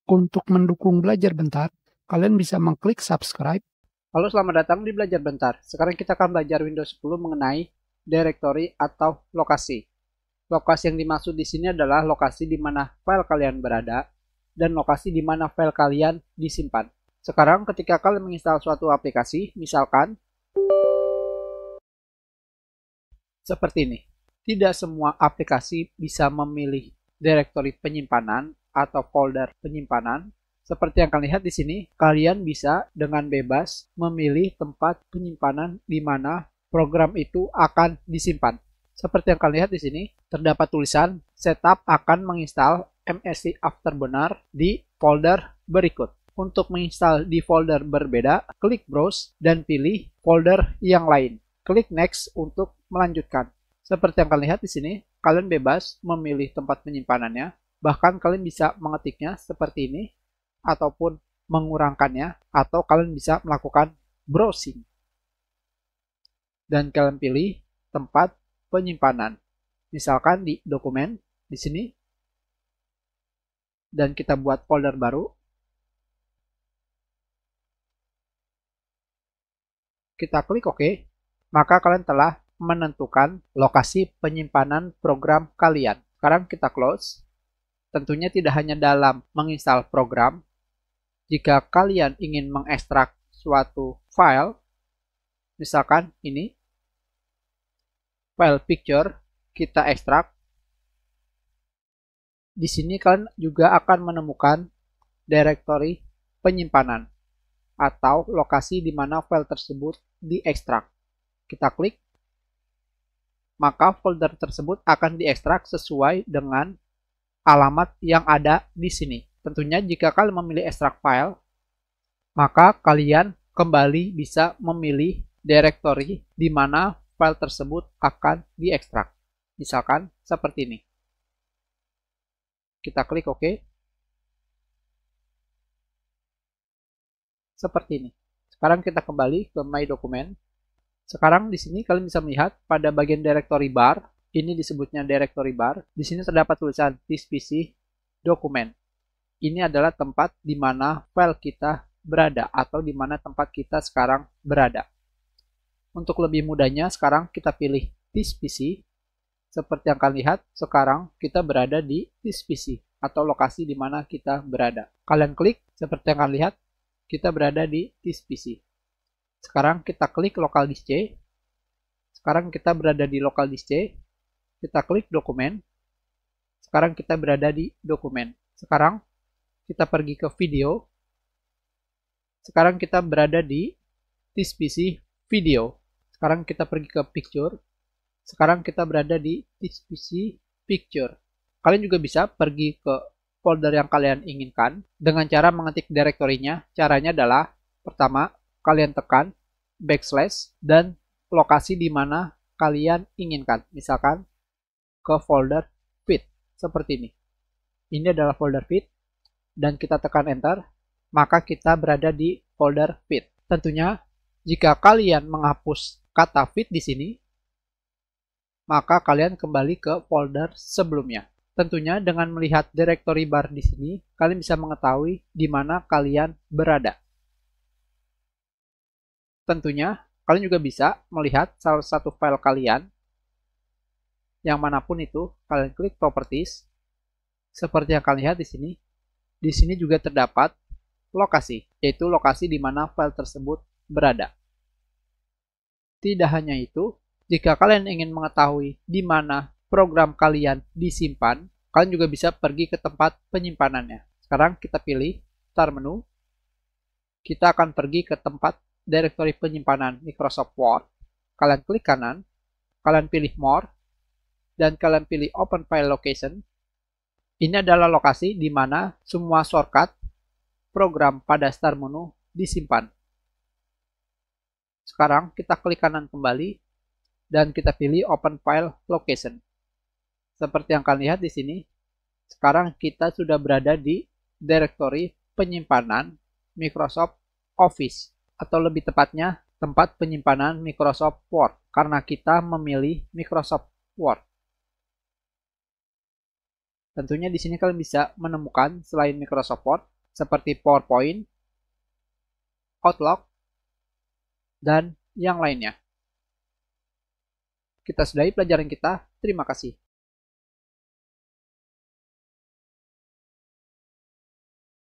Untuk mendukung Belajar Bentar, kalian bisa mengklik subscribe. Halo, selamat datang di Belajar Bentar. Sekarang kita akan belajar Windows 10 mengenai directory atau lokasi. Lokasi yang dimaksud di sini adalah lokasi di mana file kalian berada dan lokasi di mana file kalian disimpan. Sekarang ketika kalian menginstal suatu aplikasi, misalkan seperti ini. Tidak semua aplikasi bisa memilih directory penyimpanan atau folder penyimpanan. Seperti yang kalian lihat di sini, kalian bisa dengan bebas memilih tempat penyimpanan di mana program itu akan disimpan. Seperti yang kalian lihat di sini, terdapat tulisan setup akan menginstal MSI Afterburner di folder berikut. Untuk menginstal di folder berbeda, klik Browse dan pilih folder yang lain. Klik Next untuk melanjutkan. Seperti yang kalian lihat di sini, kalian bebas memilih tempat penyimpanannya. Bahkan kalian bisa mengetiknya seperti ini, ataupun mengurangkannya, atau kalian bisa melakukan browsing. Dan kalian pilih tempat penyimpanan. Misalkan di dokumen, di sini. Dan kita buat folder baru. Kita klik OK. Maka kalian telah menentukan lokasi penyimpanan program kalian. Sekarang kita close. Tentunya tidak hanya dalam menginstal program. Jika kalian ingin mengekstrak suatu file, misalkan ini, file picture, kita ekstrak. Di sini kalian juga akan menemukan directory penyimpanan atau lokasi di mana file tersebut diekstrak. Kita klik, maka folder tersebut akan diekstrak sesuai dengan alamat yang ada di sini. Tentunya jika kalian memilih ekstrak file, maka kalian kembali bisa memilih directory di mana file tersebut akan diekstrak. Misalkan seperti ini. Kita klik OK. Seperti ini. Sekarang kita kembali ke My Document. Sekarang di sini kalian bisa melihat pada bagian directory bar, ini disebutnya directory bar. Di sini terdapat tulisan This PC Document. Ini adalah tempat di mana file kita berada atau di mana tempat kita sekarang berada. Untuk lebih mudahnya, sekarang kita pilih This PC. Seperti yang kalian lihat, sekarang kita berada di This PC atau lokasi di mana kita berada. Kalian klik, seperti yang kalian lihat, kita berada di This PC. Sekarang kita klik Local Disk C. Sekarang kita berada di Local Disk C. Kita klik Dokumen. Sekarang kita berada di Dokumen. Sekarang kita pergi ke Video. Sekarang kita berada di This PC Video. Sekarang kita pergi ke Picture. Sekarang kita berada di This PC Picture. Kalian juga bisa pergi ke folder yang kalian inginkan dengan cara mengetik directory-nya. Caranya adalah pertama, kalian tekan backslash dan lokasi di mana kalian inginkan. Misalkan ke folder fit seperti ini. Ini adalah folder fit dan kita tekan enter, maka kita berada di folder fit. Tentunya jika kalian menghapus kata fit di sini, maka kalian kembali ke folder sebelumnya. Tentunya dengan melihat directory bar di sini, kalian bisa mengetahui di mana kalian berada. Tentunya, kalian juga bisa melihat salah satu file kalian, yang manapun itu, kalian klik Properties. Seperti yang kalian lihat di sini. Di sini juga terdapat lokasi, yaitu lokasi di mana file tersebut berada. Tidak hanya itu, jika kalian ingin mengetahui di mana program kalian disimpan, kalian juga bisa pergi ke tempat penyimpanannya. Sekarang kita pilih Start menu. Kita akan pergi ke tempat directory penyimpanan Microsoft Word. Kalian klik kanan, kalian pilih More, dan kalian pilih Open File Location. Ini adalah lokasi di mana semua shortcut program pada Start menu disimpan. Sekarang kita klik kanan kembali dan kita pilih Open File Location. Seperti yang kalian lihat di sini, sekarang kita sudah berada di directory penyimpanan Microsoft Office, atau lebih tepatnya tempat penyimpanan Microsoft Word, karena kita memilih Microsoft Word. Tentunya di sini kalian bisa menemukan selain Microsoft Word, seperti PowerPoint, Outlook, dan yang lainnya. Kita sudahi pelajaran kita. Terima kasih.